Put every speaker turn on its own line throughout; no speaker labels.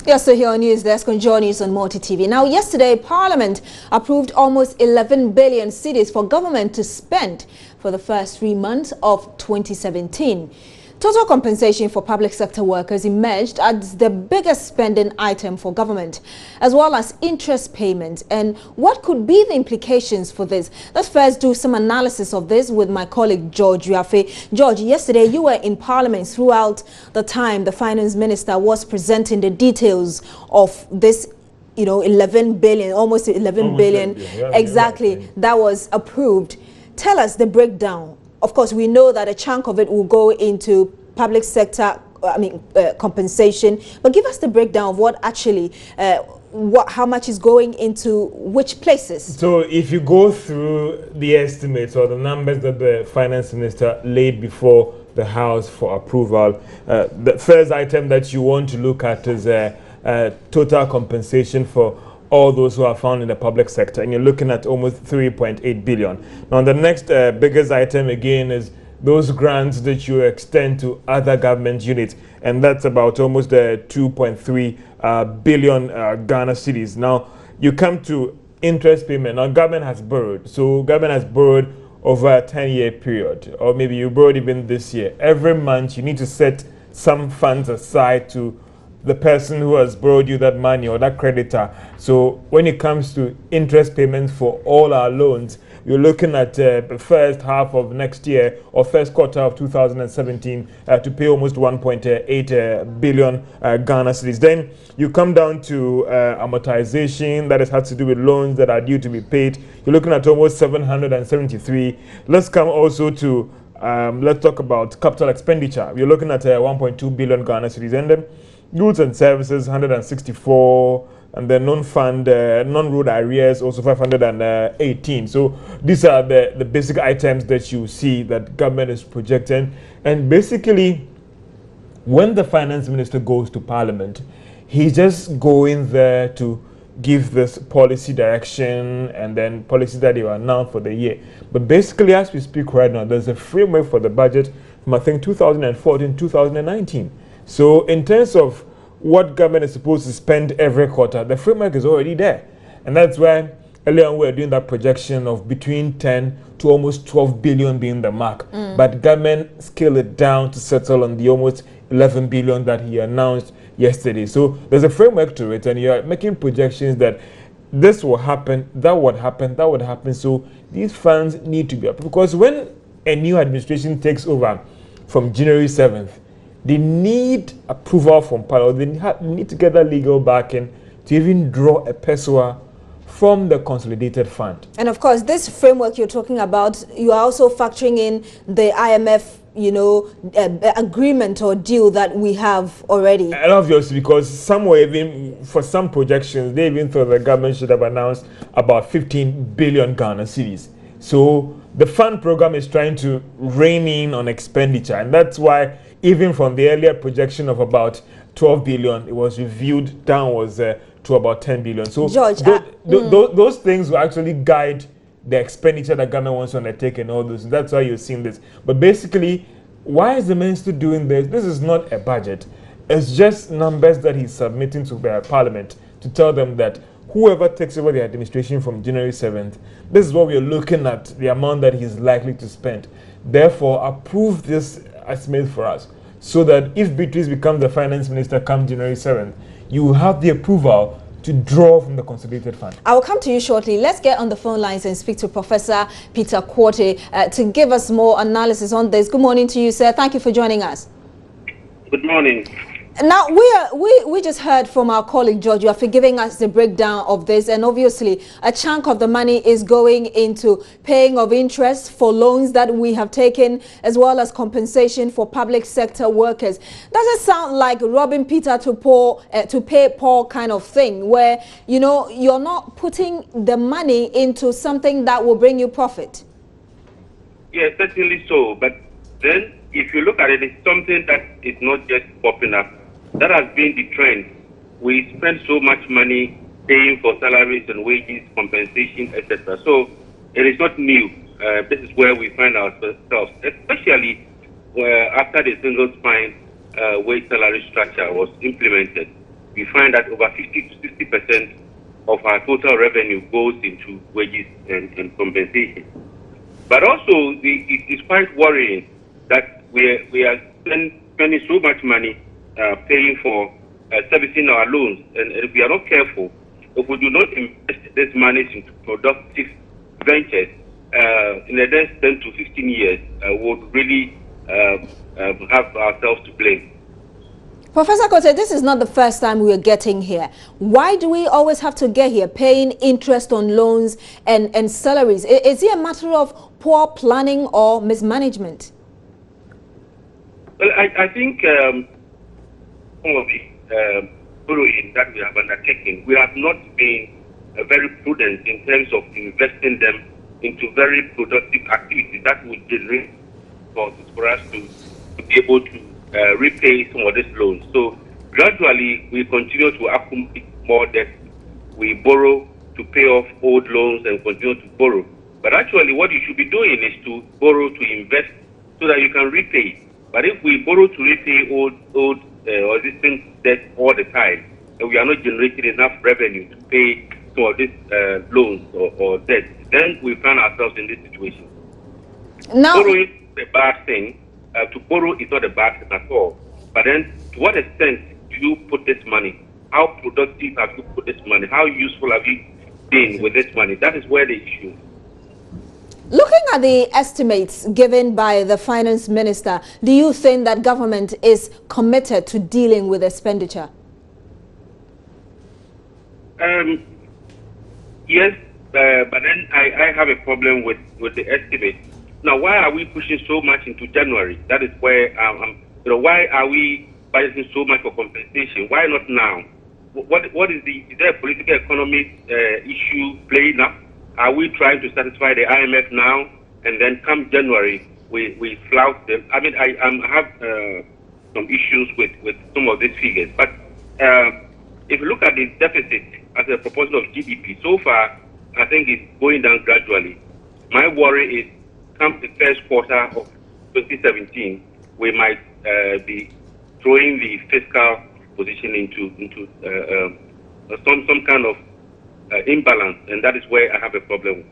Yes, so here on News Desk on Joy News on Multi TV. Now, yesterday, Parliament approved almost 11 billion cedis for government to spend for the first 3 months of 2017. Total compensation for public sector workers emerged as the biggest spending item for government, as well as interest payments. And what could be the implications for this? Let's first do some analysis of this with my colleague George Riafe. George, yesterday you were in Parliament throughout the time the Finance Minister was presenting the details of this 11 billion, almost 11 billion, exactly, that was approved. Tell us the breakdown. Of course, we know that a chunk of it will go into public sector, compensation. But give us the breakdown of what actually, how much is going into which places.
So if you go through the estimates or the numbers that the Finance Minister laid before the House for approval, the first item that you want to look at is total compensation for all those who are found in the public sector, and you're looking at almost 3.8 billion. Now, the next biggest item again is those grants that you extend to other government units, and that's about almost 2.3 billion Ghana cedis. Now, you come to interest payment. Now, government has borrowed. So, government has borrowed over a 10-year period, or maybe you borrowed even this year. Every month, you need to set some funds aside to the person who has borrowed you that money or that creditor. So when it comes to interest payments for all our loans, you're looking at the first half of next year or first quarter of 2017 to pay almost 1.8 billion Ghana cedis. Then you come down to amortization that has to do with loans that are due to be paid. You're looking at almost 773. Let's come also to let's talk about capital expenditure. You're looking at 1.2 billion Ghana cedis, and then goods and services 164, and then non-fund, non-road arrears also 518. So these are the basic items that you see that government is projecting. And basically, when the Finance Minister goes to Parliament, he's just going there to give this policy direction and then policy that they will announce for the year. But basically, as we speak right now, there's a framework for the budget from I think 2014, 2019. So in terms of what government is supposed to spend every quarter, the framework is already there. And that's why earlier on we were doing that projection of between 10 to almost 12 billion being the mark. But government scaled it down to settle on the almost 11 billion that he announced yesterday. So there's a framework to it, and you're making projections that this will happen, that would happen, that would happen. So these funds need to be up. Because when a new administration takes over from January 7th, they need approval from Parliament. They need to get that legal backing to even draw a PESOA from the consolidated fund. And
of course, this framework you're talking about, you are also factoring in the IMF, agreement or deal that we have already.
And obviously, because somewhere even for some projections, they even thought the government should have announced about 15 billion Ghana cedis. So the fund program is trying to rein in on expenditure, and that's why even from the earlier projection of about 12 billion, it was reviewed downwards to about 10 billion. So
George,
those things will actually guide the expenditure that government wants to undertake and all those. That's why you're seeing this. But basically, why is the minister doing this? This is not a budget. It's just numbers that he's submitting to Parliament to tell them that whoever takes over the administration from January 7th, this is what we're looking at, the amount that he's likely to spend. Therefore, approve this estimate for us, so that if Beatrice becomes the finance minister come January 7th, you have the approval to draw from the consolidated fund.
I will come to you shortly. Let's get on the phone lines and speak to Professor Peter Quartey to give us more analysis on this. Good morning to you, sir. Thank you for joining us.
Good morning.
Now, we just heard from our colleague George. You are giving us the breakdown of this, and obviously a chunk of the money is going into paying of interest for loans that we have taken, as well as compensation for public sector workers. Does it sound like robbing Peter to pay Paul kind of thing, where you're not putting the money into something that will bring you profit?
Yes, certainly so. But then, if you look at it, it's something that is not just popping up. That has been the trend. We spend so much money paying for salaries and wages, compensation, etc. So it is not new. this is where we find ourselves, especially after the single spine wage salary structure was implemented. We find that over 50 to 60% of our total revenue goes into wages and compensation. But also, it is quite worrying that we are spending so much money paying for servicing our loans, and if we are not careful, if we do not invest this money into productive ventures, in the next 10 to 15 years, we'll really have ourselves to blame.
Professor Quartey, this is not the first time we are getting here. Why do we always have to get here, paying interest on loans and salaries? Is it a matter of poor planning or mismanagement?
Well, I think some of the borrowing that we have undertaken, we have not been very prudent in terms of investing them into very productive activities that would generate resources for us to be able to repay some of these loans. So gradually, we continue to accumulate more debt. We borrow to pay off old loans and continue to borrow. But actually, what you should be doing is to borrow to invest so that you can repay. But if we borrow to repay old or existing debt all the time, and we are not generating enough revenue to pay some of these loans or debt, then we find ourselves in this situation.
Now,
borrowing is a bad thing. To borrow is not a bad thing at all. But then, to what extent do you put this money? How productive have you put this money? How useful have you been with this money? That is where the issue is.
Looking at the estimates given by the finance minister, do you think that government is committed to dealing with expenditure?
Yes, but then I have a problem with the estimate. Now, why are we pushing so much into January? That is where why are we budgeting so much for compensation? Why not now? What is there a political economic issue playing up? Are we trying to satisfy the IMF now, and then come January we flout them? I mean, I have some issues with some of these figures, but if you look at the deficit as a proportion of GDP, so far I think it's going down gradually. My worry is, come the first quarter of 2017, we might be throwing the fiscal position into some kind of imbalance, and that is where I have a problem.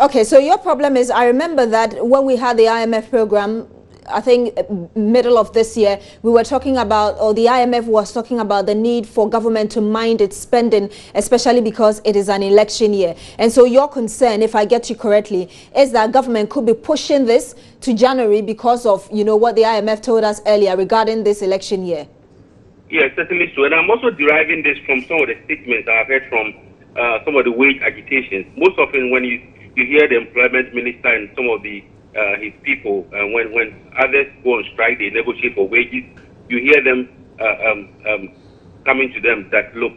Okay, so your problem is, I remember that when we had the IMF program, I think middle of this year, we were talking about, or the IMF was talking about the need for government to mind its spending, especially because it is an election year. And so your concern, if I get you correctly, is that government could be pushing this to January because of, what the IMF told us earlier regarding this election year.
Yes, certainly so. And I'm also deriving this from some of the statements I've heard from some of the wage agitations. Most often when you hear the employment minister and some of the his people, when others go on strike, they negotiate for wages, you hear them coming to them that, look,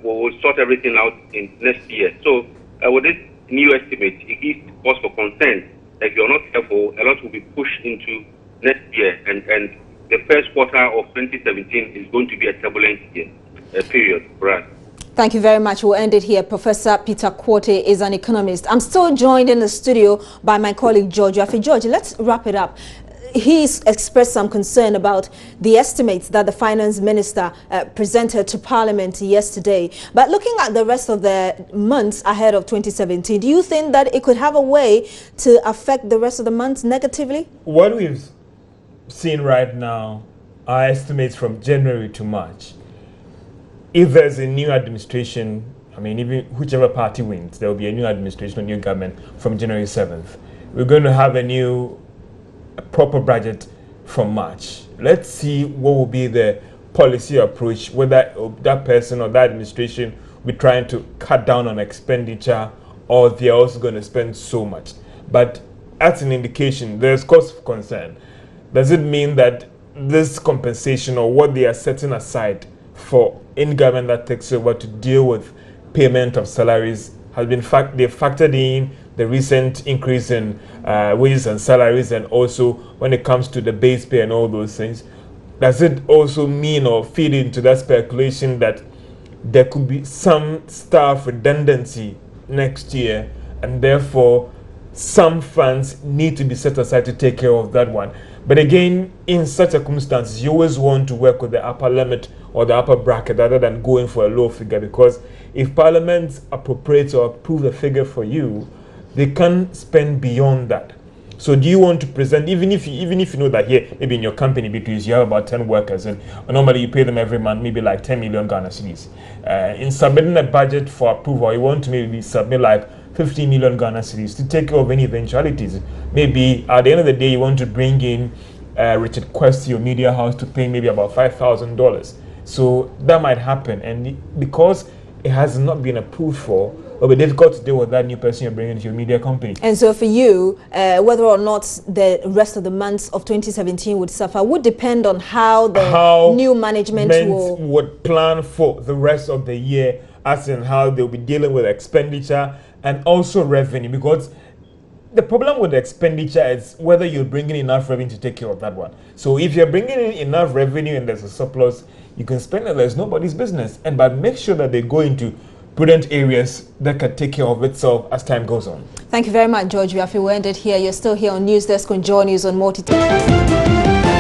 we'll sort everything out in next year. So with this new estimate, it gives cause for concern that if you're not careful, a lot will be pushed into next year, and the first quarter of 2017 is going to be a turbulent year, period for us.
Thank you very much. We'll end it here. Professor Peter Quartey is an economist. I'm still joined in the studio by my colleague George Afi. George, let's wrap it up. He's expressed some concern about the estimates that the finance minister presented to Parliament yesterday. But looking at the rest of the months ahead of 2017, do you think that it could have a way to affect the rest of the months negatively?
What we've seen right now are estimates from January to March. If there's a new administration, I mean, even whichever party wins, there will be a new administration, a new government from January 7th. We're going to have a proper budget from March. Let's see what will be the policy approach, whether that person or that administration will be trying to cut down on expenditure, or they're also going to spend so much. But as an indication, there's cause for concern. Does it mean that this compensation or what they are setting aside for any government that takes over to deal with payment of salaries has been they've factored in the recent increase in wages and salaries, and also when it comes to the base pay and all those things? Does it also mean or feed into that speculation that there could be some staff redundancy next year, and therefore some funds need to be set aside to take care of that one. But again, in such circumstances, you always want to work with the upper limit or the upper bracket rather than going for a low figure, because if Parliament appropriates or approve a figure for you, they can spend beyond that. So do you want to present, even if you know that here, maybe in your company, because you have about 10 workers and normally you pay them every month, maybe like 10 million Ghana cedis. In submitting a budget for approval, you want to maybe submit like 15 million Ghana cedis to take care of any eventualities. Maybe at the end of the day, you want to bring in Richard Quest to your media house to pay maybe about $5,000. So that might happen. And because it has not been approved for, it'll be difficult to deal with that new person you're bringing into your media company.
And so for you, whether or not the rest of the months of 2017 would suffer would depend on how the new management
would plan for the rest of the year, as in how they'll be dealing with expenditure and also revenue. Because the problem with the expenditure is whether you're bringing enough revenue to take care of that one. So if you're bringing in enough revenue and there's a surplus, you can spend it. There's nobody's business. But make sure that they go into prudent areas that can take care of itself as time goes on.
Thank you very much, George. We have ended here. You're still here on News Desk on Joy News on Multi TV.